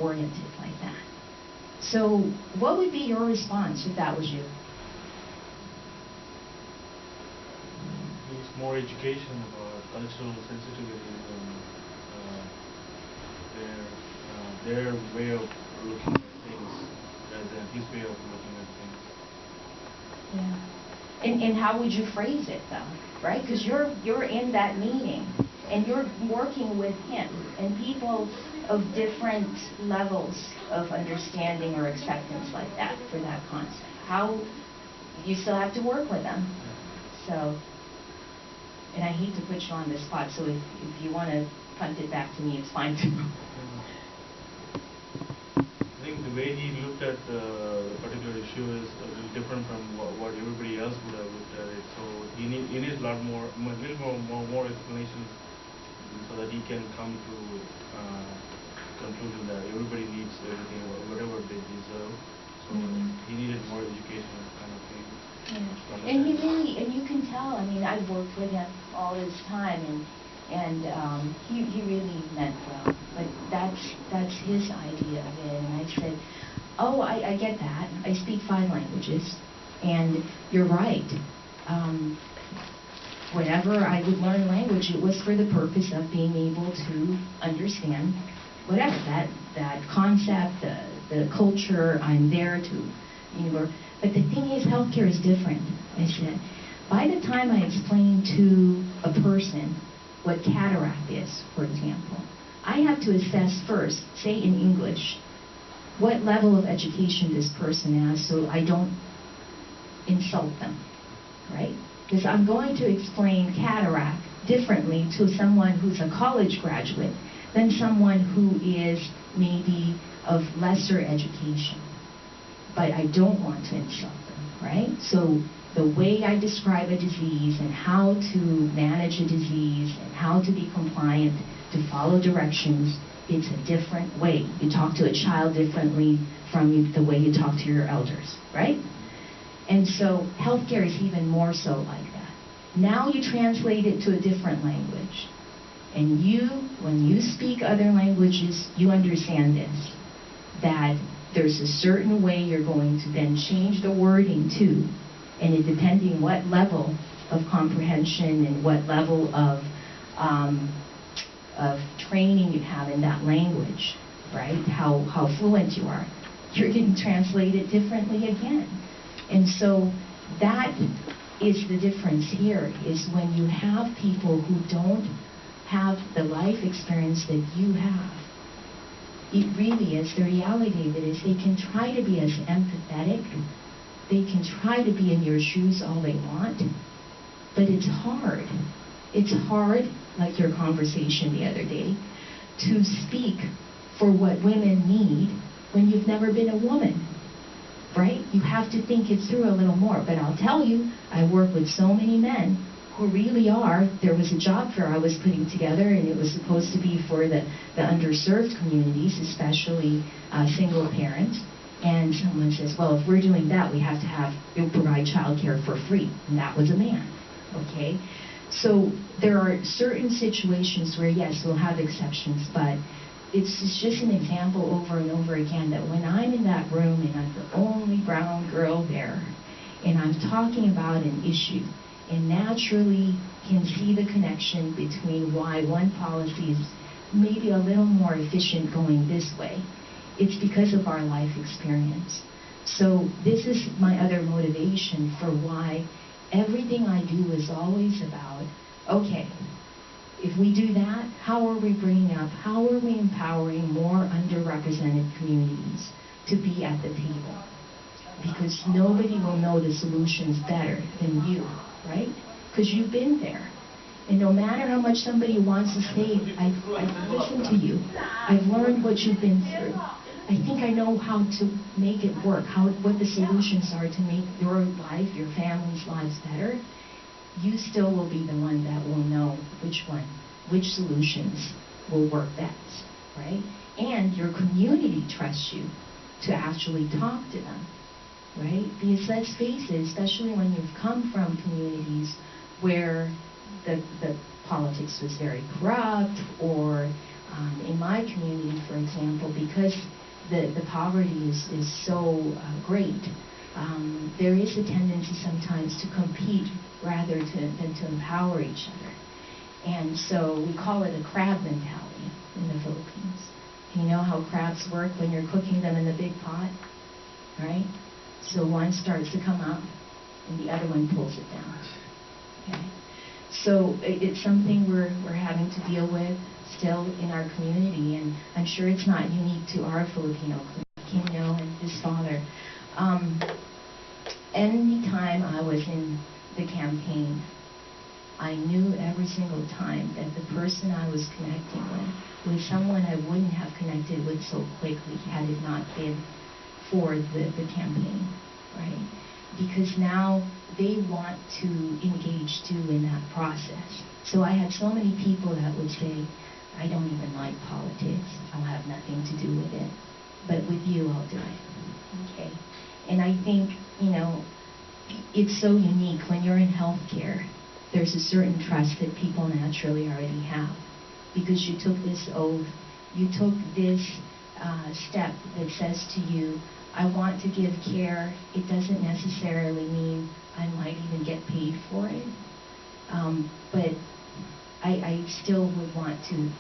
oriented like that. So what would be your response if that was you? It's more education about cultural sensitivities and their way of looking at things rather than his way of looking at things. Yeah. And how would you phrase it though, right? Because you're in that meeting and you're working with him and people of different levels of understanding or acceptance like that for that concept. How you still have to work with them. So, and I hate to put you on the spot, so if you want to punt it back to me, it's fine too. I think the way he looked at the particular issue is a little different from what everybody else would have looked at it. So he needs a little more explanation so that he can come to conclusion that everybody needs everything, whatever they deserve. So he needed more education kind of thing. Yeah. And he really, and you can tell, I mean, I've worked with him all this time, and he really meant well. But that's his idea of it. And I said, oh, I get that. I speak 5 languages, and you're right. Whenever I would learn language, it was for the purpose of being able to understand whatever, that concept, the culture. I'm there to, but the thing is, healthcare is different. I said, by the time I explain to a person what cataract is, for example, I have to assess first, say in English, what level of education this person has so I don't insult them, right? Because I'm going to explain cataract differently to someone who's a college graduate than someone who is maybe of lesser education. But I don't want to insult them, right? So the way I describe a disease and how to manage a disease and how to be compliant, to follow directions, it's a different way. You talk to a child differently from the way you talk to your elders, right? And so healthcare is even more so like that. Now you translate it to a different language. And you, when you speak other languages, you understand this, that there's a certain way you're going to then change the wording too, and it depending what level of comprehension and what level of training you have in that language, right? How fluent you are, you're going to translate it differently again. And so that is the difference here, is when you have people who don't have the life experience that you have. It really is, the reality of it is they can try to be as empathetic, they can try to be in your shoes all they want, but it's hard. It's hard, like your conversation the other day, to speak for what women need when you've never been a woman, right? You have to think it through a little more. But I'll tell you, I work with so many men who really are. There was a job fair I was putting together, and it was supposed to be for the underserved communities, especially single parents. And someone says, well, if we're doing that, we have to you'll provide childcare for free. And that was a man, okay? So there are certain situations where, yes, we'll have exceptions, but it's just an example over and over again that when I'm in that room and I'm the only brown girl there, and I'm talking about an issue, and naturally can see the connection between why one policy is maybe a little more efficient going this way, it's because of our life experience. So this is my other motivation for why everything I do is always about, okay, if we do that, how are we bringing up, how are we empowering more underrepresented communities to be at the table? Because nobody will know the solutions better than you, right? Because you've been there. And no matter how much somebody wants to say, I've listened to you, I've learned what you've been through, I think I know how to make it work, what the solutions are to make your life, your family's lives better, you still will be the one that will know which solutions will work best, right? And your community trusts you to actually talk to them, right? Because let's face it, especially when you've come from communities where the politics was very corrupt, or In my community, for example, because the poverty is so great, there is a tendency sometimes to compete rather than to empower each other. And so we call it a crab mentality in the Philippines. You know how crabs work when you're cooking them in the big pot, right? So one starts to come up, and the other one pulls it down. Okay? So it's something we're having to deal with still in our community, and I'm sure it's not unique to our Filipino Quino and his father. Anytime I was in the campaign, I knew every single time that the person I was connecting with was someone I wouldn't have connected with so quickly had it not been for the campaign, right? Because now they want to engage too in that process. So I had so many people that would say, I don't even like politics, I'll have nothing to do with it, but with you I'll do it, okay? And I think, you know, it's so unique when you're in healthcare. There's a certain trust that people naturally already have because you took this oath, you took this step that says to you, I want to give care. It doesn't necessarily mean I might even get paid for it, but I still would want to,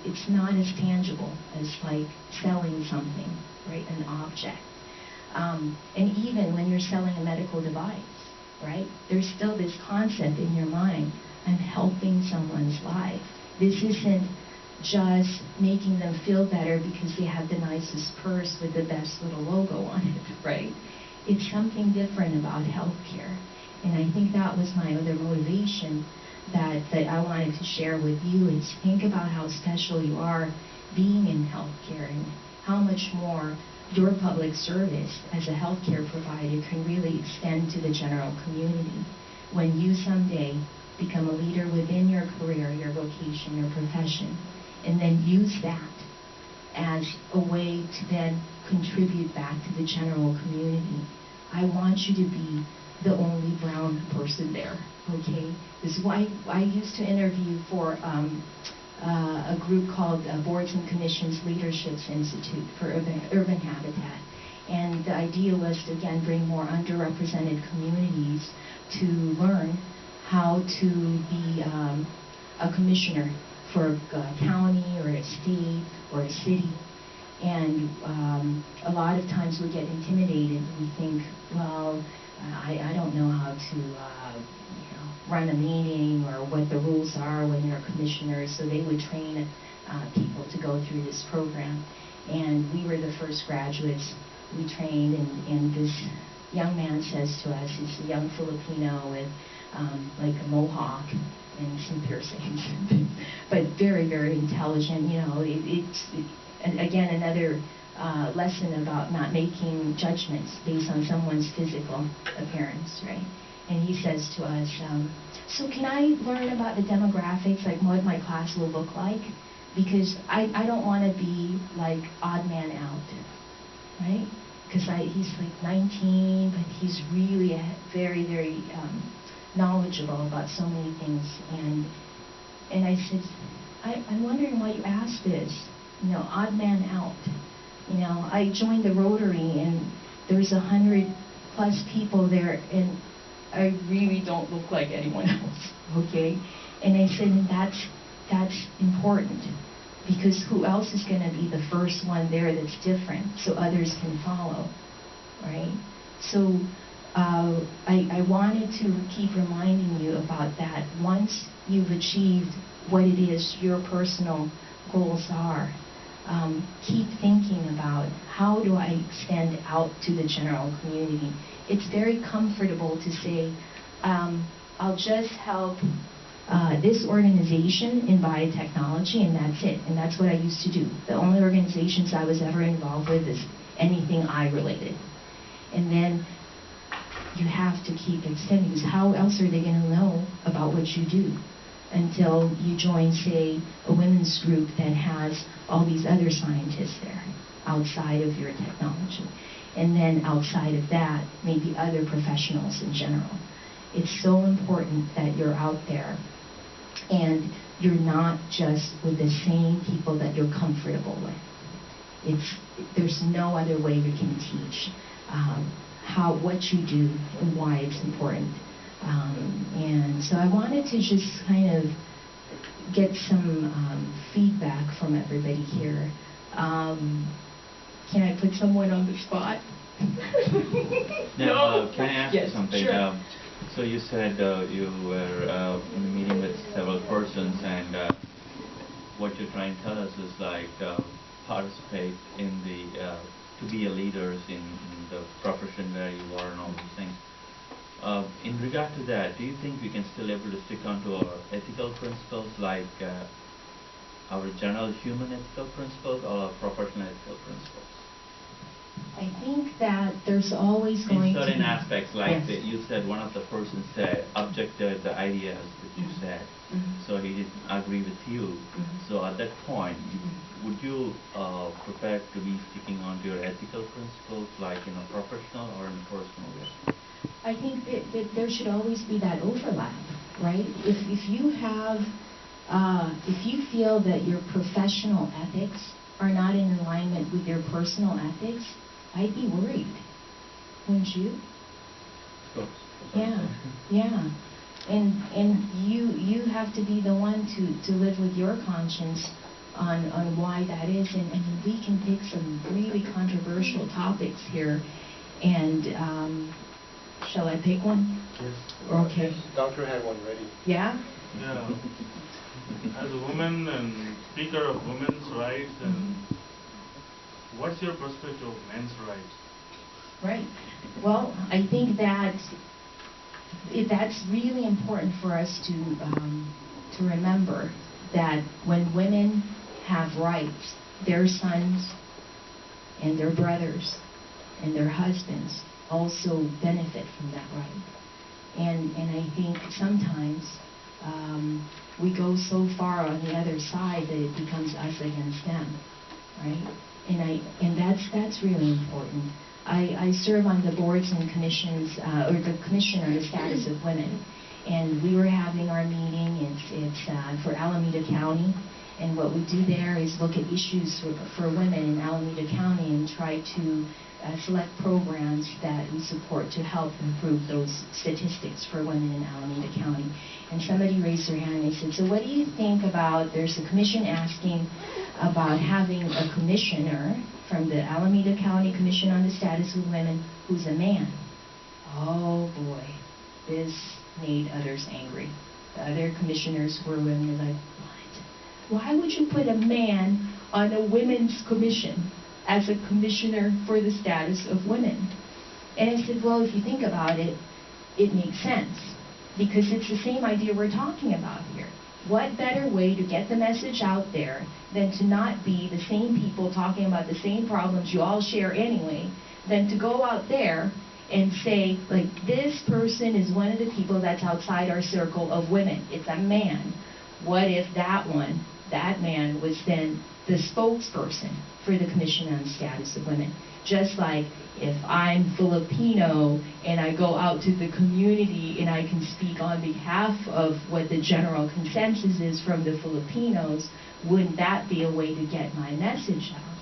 it's not as tangible as like selling something, right, an object. And even when you're selling a medical device, right, there's still this concept in your mind, I'm helping someone's life. This isn't just making them feel better because they have the nicest purse with the best little logo on it, right? It's something different about healthcare. And I think that was my other motivation that I wanted to share with you, is think about how special you are being in healthcare and how much more your public service as a healthcare provider can really extend to the general community when you someday become a leader within your career, your vocation, your profession, and then use that as a way to then contribute back to the general community. I want you to be the only brown person there, okay? This is why I used to interview for a group called Boards and Commissions Leaderships Institute for Urban Habitat. And the idea was to, again, bring more underrepresented communities to learn how to be a commissioner for a county or a state or a city. And a lot of times we get intimidated. We think, well, I don't know how to run a meeting or what the rules are when you're a commissioner. So they would train people to go through this program. And we were the first graduates we trained. And this young man says to us, he's a young Filipino with like a mohawk and some piercings, but very, very intelligent. You know, and again, another lesson about not making judgments based on someone's physical appearance, right? And he says to us, so can I learn about the demographics, like what my class will look like? Because I don't want to be like odd man out, right? Because he's like 19, but he's really very, very knowledgeable about so many things. And I said, I'm wondering why you asked this, you know, odd man out. You know, I joined the Rotary and there's 100+ people there, and I really don't look like anyone else, okay? And I said, and that's important, because who else is going to be the first one there that's different so others can follow, right? So I wanted to keep reminding you about that. Once you've achieved what it is your personal goals are, keep thinking about how do I extend out to the general community. It's very comfortable to say, I'll just help this organization in biotechnology, and that's it. And that's what I used to do. The only organizations I was ever involved with is anything eye-related. And then you have to keep extending, because how else are they going to know about what you do until you join, say, a women's group that has all these other scientists there outside of your technology. And then outside of that, maybe other professionals in general. It's so important that you're out there And you're not just with the same people that you're comfortable with. There's no other way you can teach what you do and why it's important. And so I wanted to just kind of get some feedback from everybody here. Can I put someone on the spot? Now, can I ask you Yes, something? sure. So you said you were meeting with several persons, and what you're trying to tell us is like participate in the to be a leaders in the profession where you are and all these things. In regard to that, do you think we can still able to stick on to our ethical principles, like our general human ethical principles or our professional ethical principles? I think that there's always going to be... In certain aspects, like Yes. you said, one of the persons said, objected the ideas that you said, so he didn't agree with you. So at that point, would you prepare to be sticking on to your ethical principles, like in a professional or in a personal way? I think that there should always be that overlap, right? If you have, if you feel that your professional ethics are not in alignment with your personal ethics, I'd be worried, wouldn't you? Of course. Yeah, yeah. And you have to be the one to live with your conscience on why that is. And we can pick some really controversial topics here. And shall I pick one? Yes. Okay. Doctor had one ready. Yeah? Yeah. As a woman and speaker of women's rights, and what's your perspective of men's rights? Right. Well, I think that that's really important for us to remember that when women have rights, their sons and their brothers and their husbands also benefit from that right. And I think sometimes we go so far on the other side that it becomes us against them, right? And that's really important. I serve on the boards and commissions, or the Commission on the Status of Women, and we were having our meeting. It's for Alameda County, and what we do there is look at issues for women in Alameda County and try to select programs that we support to help improve those statistics for women in Alameda County. And somebody raised their hand and they said, so what do you think about, there's a commission asking about having a commissioner from the Alameda County Commission on the Status of Women who's a man. Oh boy, this made others angry. The other commissioners were women. They're like, what? Why would you put a man on a women's commission as a commissioner for the status of women? And I said, well, if you think about it, it makes sense, because it's the same idea we're talking about here. What better way to get the message out there than to not be the same people talking about the same problems you all share anyway, than to go out there and say, like, this person is one of the people that's outside our circle of women. It's a man. What if that man was then the spokesperson for the Commission on the Status of Women? Just like if I'm Filipino and I go out to the community and I can speak on behalf of what the general consensus is from the Filipinos, wouldn't that be a way to get my message out?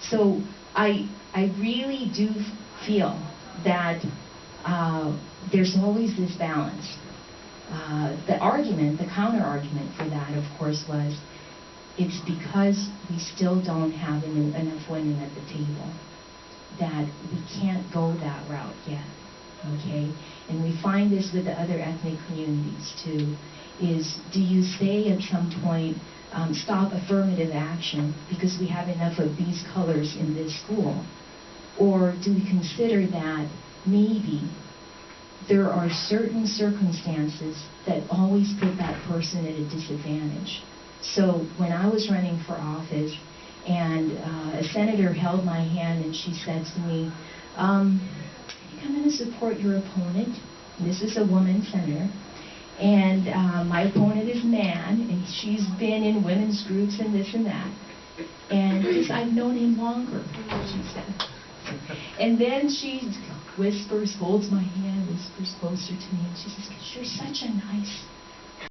So I really do feel that there's always this balance. The counter-argument for that, of course, was it's because we still don't have enough women at the table that we can't go that route yet, okay? And we find this with the other ethnic communities too, is do you say at some point, stop affirmative action because we have enough of these colors in this school? Or do we consider that maybe there are certain circumstances that always put that person at a disadvantage? So when I was running for office, and a senator held my hand and she said to me, I think I'm going to support your opponent. This is a woman senator. And my opponent is a man, and she's been in women's groups and this and that. And because I've known him longer, she said. And then she whispers, holds my hand, whispers closer to me, and she says, 'cause you're such a nice